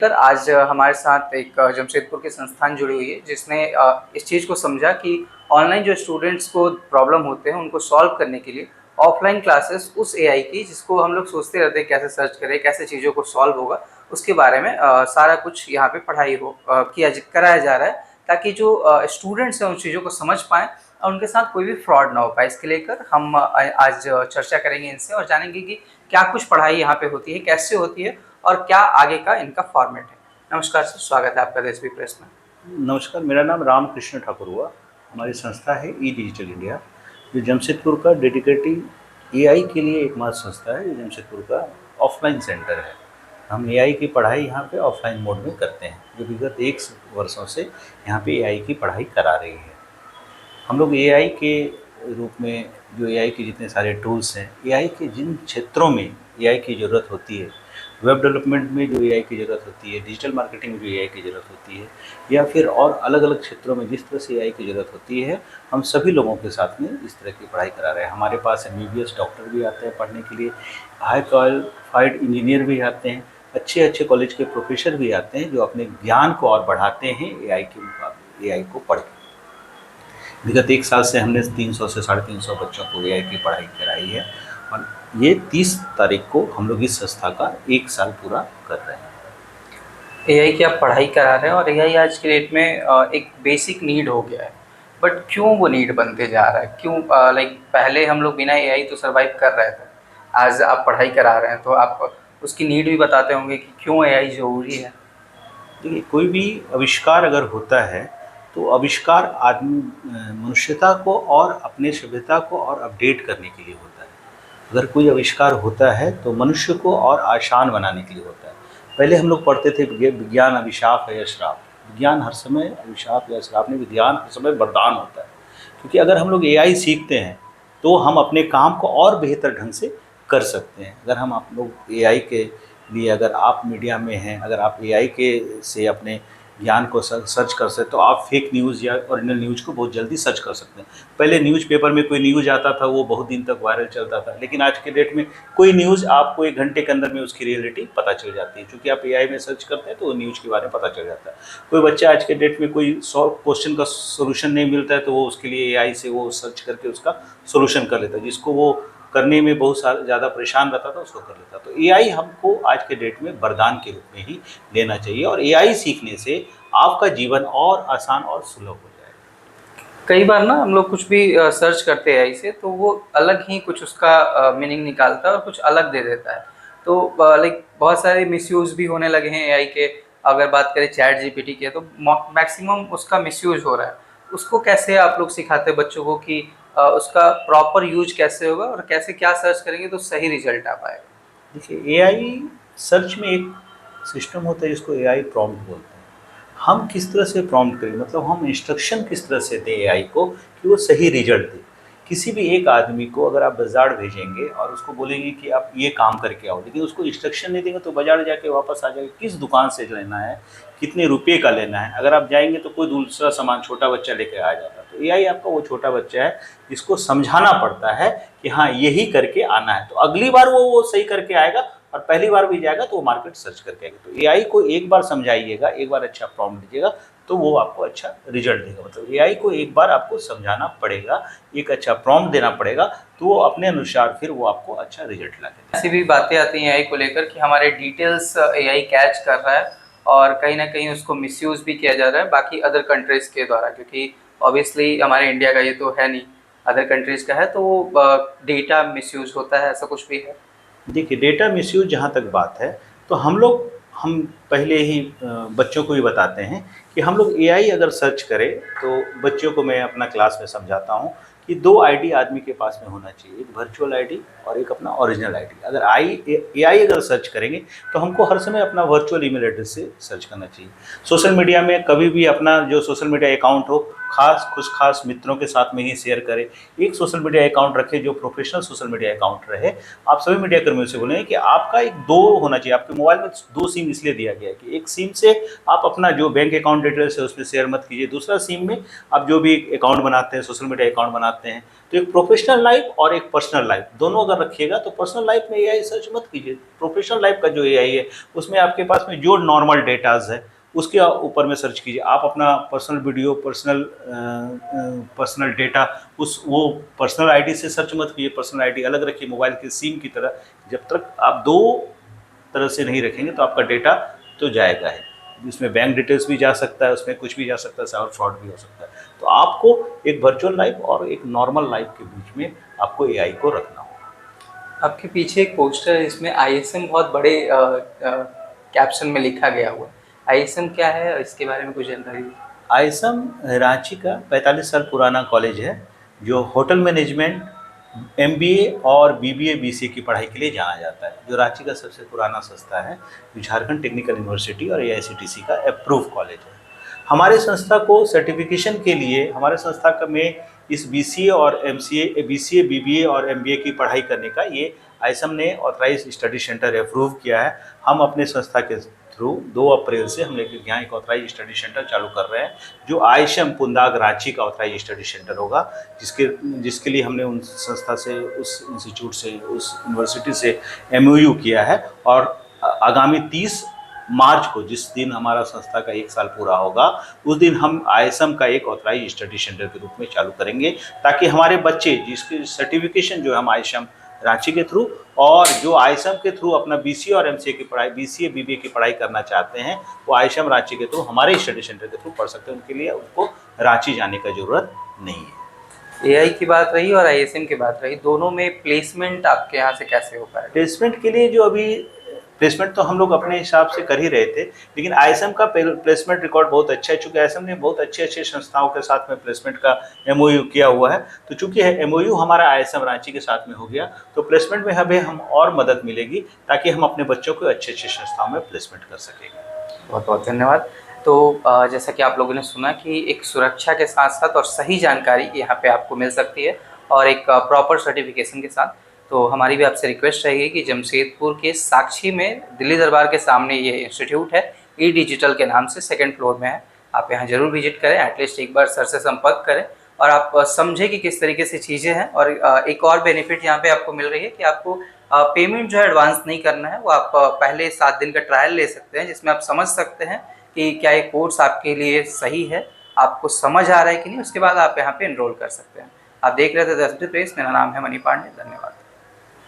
Sir आज हमारे साथ एक जमशेदपुर की संस्थान जुड़ी हुई है जिसने इस चीज़ को समझा कि ऑनलाइन जो स्टूडेंट्स को प्रॉब्लम होते हैं उनको सॉल्व करने के लिए ऑफलाइन क्लासेस उस एआई की जिसको हम लोग सोचते रहते हैं कैसे सर्च करें कैसे चीज़ों को सॉल्व होगा उसके बारे में सारा कुछ यहाँ पे पढ़ाई हो कराया जा रहा है ताकि जो स्टूडेंट्स हैं उन चीज़ों को समझ पाएँ और उनके साथ कोई भी फ्रॉड ना हो पाए। इसके लेकर हम आज चर्चा करेंगे इनसे और जानेंगे कि क्या कुछ पढ़ाई यहाँ पे होती है, कैसे होती है और क्या आगे का इनका फॉर्मेट है। नमस्कार सर, स्वागत है आपका देश भी प्रेस में। नमस्कार, मेरा नाम रामकृष्ण ठाकुर हुआ। हमारी संस्था है ई डिजिटल इंडिया, जो जमशेदपुर का डेडिकेटिव एआई के लिए एकमात्र संस्था है, जो जमशेदपुर का ऑफलाइन सेंटर है। हम एआई की पढ़ाई यहाँ पे ऑफलाइन मोड में करते हैं, जो विगत 1 वर्षों से यहाँ पे एआई की पढ़ाई करा रही है। हम लोग एआई के रूप में जो एआई के जितने सारे टूल्स हैं, एआई के जिन क्षेत्रों में एआई की ज़रूरत होती है, वेब डेवलपमेंट में जो एआई की ज़रूरत होती है, डिजिटल मार्केटिंग में जो एआई की ज़रूरत होती है, या फिर और अलग अलग क्षेत्रों में जिस तरह से एआई की ज़रूरत होती है, हम सभी लोगों के साथ में इस तरह की पढ़ाई करा रहे हैं। हमारे पास एमबीबीएस डॉक्टर भी आते हैं पढ़ने के लिए, हाई क्वालिफाइड इंजीनियर भी आते हैं, अच्छे अच्छे कॉलेज के प्रोफेसर भी आते हैं जो अपने ज्ञान को और बढ़ाते हैं एआई के मुकाबले, एआई को पढ़ के। विगत 1 साल से हमने 300 से 350 बच्चों को एआई की पढ़ाई कराई है और ये 30 तारीख को हम लोग इस संस्था का 1 साल पूरा कर रहे हैं। एआई की आप पढ़ाई करा रहे हैं और एआई आज के डेट में एक बेसिक नीड हो गया है, बट क्यों वो नीड बनते जा रहा है? क्यों लाइक पहले हम लोग बिना एआई तो सर्वाइव कर रहे थे, आज आप पढ़ाई करा रहे हैं तो आप उसकी नीड भी बताते होंगे कि क्यों एआई ज़रूरी है। देखिए, कोई भी आविष्कार अगर होता है तो आविष्कार आदमी मनुष्यता को और अपने सभ्यता को और अपडेट करने के लिए होता है। अगर कोई आविष्कार होता है तो मनुष्य को और आसान बनाने के लिए होता है। पहले हम लोग पढ़ते थे विज्ञान अभिशाप है या श्राप। विज्ञान हर समय अभिशाप या श्राप नहीं, विज्ञान हर समय वरदान होता है। क्योंकि अगर हम लोग एआई सीखते हैं तो हम अपने काम को और बेहतर ढंग से कर सकते हैं। अगर हम आप लोग एआई के लिए, अगर आप मीडिया में हैं, अगर आप एआई के से अपने ज्ञान को सर्च कर सकते, तो आप फेक न्यूज़ या ओरिजिनल न्यूज़ को बहुत जल्दी सर्च कर सकते हैं। पहले न्यूज़पेपर में कोई न्यूज़ आता था, वो बहुत दिन तक वायरल चलता था, लेकिन आज के डेट में कोई न्यूज़ आपको 1 घंटे के अंदर में उसकी रियलिटी पता चल जाती है, क्योंकि आप एआई में सर्च करते हैं तो वो न्यूज़ के बारे में पता चल जाता है। कोई बच्चा आज के डेट में कोई सॉल्व क्वेश्चन का सोल्यूशन नहीं मिलता है तो वो उसके लिए एआई से वो सर्च करके उसका सोल्यूशन कर लेता है, जिसको वो करने में बहुत ज़्यादा परेशान रहता था उसको कर लेता। तो एआई हमको आज के डेट में वरदान के रूप में ही लेना चाहिए और एआई सीखने से आपका जीवन और आसान और सुलभ हो जाएगा। कई बार ना हम लोग कुछ भी सर्च करते हैं एआई से तो वो अलग ही कुछ उसका मीनिंग निकालता है और कुछ अलग दे देता है। तो लाइक बहुत सारे मिसयूज़ भी होने लगे हैं एआई के। अगर बात करें चैट जीपीटी के तो मैक्सिमम उसका मिसयूज़ हो रहा है। उसको कैसे आप लोग सिखाते हैं बच्चों को कि उसका प्रॉपर यूज़ कैसे होगा और कैसे क्या सर्च करेंगे तो सही रिजल्ट आ पाएगा? देखिए, एआई सर्च में एक सिस्टम होता है जिसको एआई प्रॉम्प्ट बोलते हैं। हम किस तरह से प्रॉम्प्ट करें, मतलब हम इंस्ट्रक्शन किस तरह से दें एआई को कि वो सही रिजल्ट दे। किसी भी एक आदमी को अगर आप बाज़ार भेजेंगे और उसको बोलेंगे कि आप ये काम करके आओ, लेकिन उसको इंस्ट्रक्शन नहीं देंगे तो बाज़ार जाके वापस आ जाएगा, किस दुकान से लेना है, कितने रुपये का लेना है। अगर आप जाएंगे तो कोई दूसरा सामान छोटा बच्चा लेके आ जाता है। तो एआई आपका वो छोटा बच्चा है जिसको समझाना पड़ता है कि हाँ यही करके आना है, तो अगली बार वो सही करके आएगा और पहली बार भी जाएगा तो वो मार्केट सर्च करके आएगा। तो एआई को एक बार समझाइएगा, एक बार अच्छा प्रॉम्प्ट दीजिएगा तो वो आपको अच्छा रिजल्ट देगा। मतलब एआई को एक बार आपको समझाना पड़ेगा, एक अच्छा प्रॉम्प्ट देना पड़ेगा, तो वो अपने अनुसार फिर वो आपको अच्छा रिजल्ट ला देगा। ऐसी भी बातें आती हैं एआई को लेकर कि हमारे डिटेल्स एआई कैच कर रहा है और कहीं ना कहीं उसको मिसयूज़ भी किया जा रहा है बाकी अदर कंट्रीज़ के द्वारा, क्योंकि ऑब्वियसली हमारे इंडिया का ये तो है नहीं, अदर कंट्रीज़ का है, तो वो डेटा मिसयूज़ होता है, ऐसा कुछ भी है? देखिए, डेटा मिसयूज़ जहाँ तक बात है तो हम पहले ही बच्चों को भी बताते हैं कि हम लोग एआई अगर सर्च करें तो बच्चों को मैं अपना क्लास में समझाता हूँ कि 2 आईडी आदमी के पास में होना चाहिए, एक वर्चुअल आईडी और एक अपना ओरिजिनल आईडी। अगर एआई अगर सर्च करेंगे तो हमको हर समय अपना वर्चुअल ईमेल एड्रेस से सर्च करना चाहिए। सोशल मीडिया में कभी भी अपना जो सोशल मीडिया अकाउंट हो कुछ खास मित्रों के साथ में ही शेयर करें। एक सोशल मीडिया अकाउंट रखें जो प्रोफेशनल सोशल मीडिया अकाउंट रहे। आप सभी मीडिया कर्मियों से बोलें कि आपका एक 2 होना चाहिए, आपके मोबाइल में 2 सिम इसलिए दिया गया है कि एक सिम से आप अपना जो बैंक अकाउंट डिटेल्स है उसमें शेयर मत कीजिए, दूसरा सिम में आप जो भी अकाउंट बनाते हैं, सोशल मीडिया अकाउंट बनाते हैं, तो एक प्रोफेशनल लाइफ और एक पर्सनल लाइफ दोनों अगर रखिएगा तो पर्सनल लाइफ में एआई सर्च मत कीजिए। प्रोफेशनल लाइफ का जो एआई है उसमें आपके पास में जो नॉर्मल डेटाज है उसके ऊपर में सर्च कीजिए। आप अपना पर्सनल वीडियो, पर्सनल डेटा उस वो पर्सनल आईडी से सर्च मत कीजिए, पर्सनल आईडी अलग रखिए मोबाइल के सिम की तरह। जब तक आप 2 तरह से नहीं रखेंगे तो आपका डेटा तो जाएगा ही, इसमें बैंक डिटेल्स भी जा सकता है, उसमें कुछ भी जा सकता है, साइबर फ्रॉड भी हो सकता है। तो आपको एक वर्चुअल लाइफ और एक नॉर्मल लाइफ के बीच में आपको एआई को रखना होगा। आपके पीछे एक पोस्टर है जिसमें आईएसएम बहुत बड़े कैप्शन में लिखा गया हुआ है। आईएसएम क्या है, इसके बारे में कुछ जानकारी दीजिए। आईएसएम रांची का 45 साल पुराना कॉलेज है जो होटल मैनेजमेंट, एमबीए और बीबीए बीसीए की पढ़ाई के लिए जाना जाता है, जो रांची का सबसे पुराना संस्था है, जो झारखंड टेक्निकल यूनिवर्सिटी और एआईसीटीसी का अप्रूव कॉलेज है। हमारे संस्था को सर्टिफिकेशन के लिए हमारे संस्था में इस बीसीए और एमसीए, बीसीए, बीबीए और एमबीए की पढ़ाई करने का ये आईएसएम ने ऑथराइज स्टडी सेंटर अप्रूव किया है। हम अपने संस्था के थ्रू 2 अप्रैल से हम लोग यहाँ एक ऑथराइज स्टडी सेंटर चालू कर रहे हैं जो आईएसएम पुंदाग रांची का ऑथराइज स्टडी सेंटर होगा, जिसके लिए हमने उन संस्था से, उस इंस्टीट्यूट से, उस यूनिवर्सिटी से एमओयू किया है। और आगामी 30 मार्च को, जिस दिन हमारा संस्था का 1 साल पूरा होगा, उस दिन हम आईएसएम का एक ऑथराइज स्टडी सेंटर के रूप में चालू करेंगे, ताकि हमारे बच्चे जिसकी सर्टिफिकेशन जो है हम आईएसएम रांची के थ्रू और जो आईएसएम के थ्रू अपना बीसीए और एमसीए की पढ़ाई, बीसीए बीबीए की पढ़ाई करना चाहते हैं, वो आईएसएम रांची के थ्रू हमारे स्टडी सेंटर के थ्रू पढ़ सकते हैं। उनके लिए उनको रांची जाने का जरूरत नहीं है। एआई की बात रही और आईएसएम की बात रही, दोनों में प्लेसमेंट आपके यहाँ से कैसे हो पाएगा? प्लेसमेंट के लिए जो अभी प्लेसमेंट तो हम लोग अपने हिसाब से कर ही रहे थे, लेकिन आईएसएम का प्लेसमेंट रिकॉर्ड बहुत अच्छा है, चूँकि आईएसएम ने बहुत अच्छे संस्थाओं के साथ में प्लेसमेंट का एमओयू किया हुआ है। तो चूँकि एमओयू हमारा आईएसएम रांची के साथ में हो गया, तो प्लेसमेंट में हमें और मदद मिलेगी, ताकि हम अपने बच्चों को अच्छे संस्थाओं में प्लेसमेंट कर सकेंगे। बहुत बहुत धन्यवाद। तो जैसा कि आप लोगों ने सुना कि एक सुरक्षा के साथ साथ और सही जानकारी यहाँ पे आपको मिल सकती है और एक प्रॉपर सर्टिफिकेशन के साथ। तो हमारी भी आपसे रिक्वेस्ट रहेगी कि जमशेदपुर के साक्षी में दिल्ली दरबार के सामने ये इंस्टीट्यूट है, ई डिजिटल के नाम से, 2nd फ्लोर में है। आप यहाँ ज़रूर विजिट करें, एटलीस्ट एक बार सर से संपर्क करें और आप समझें कि किस तरीके से चीज़ें हैं। और एक और बेनिफिट यहाँ पे आपको मिल रही है कि आपको पेमेंट जो है एडवांस नहीं करना है, वो आप पहले 7 दिन का ट्रायल ले सकते हैं, जिसमें आप समझ सकते हैं कि क्या ये कोर्स आपके लिए सही है, आपको समझ आ रहा है कि नहीं। उसके बाद आप यहाँ पे एनरोल कर सकते हैं। आप देख रहे थे द प्रेस, मेरा नाम है मनी पांडे। धन्यवाद।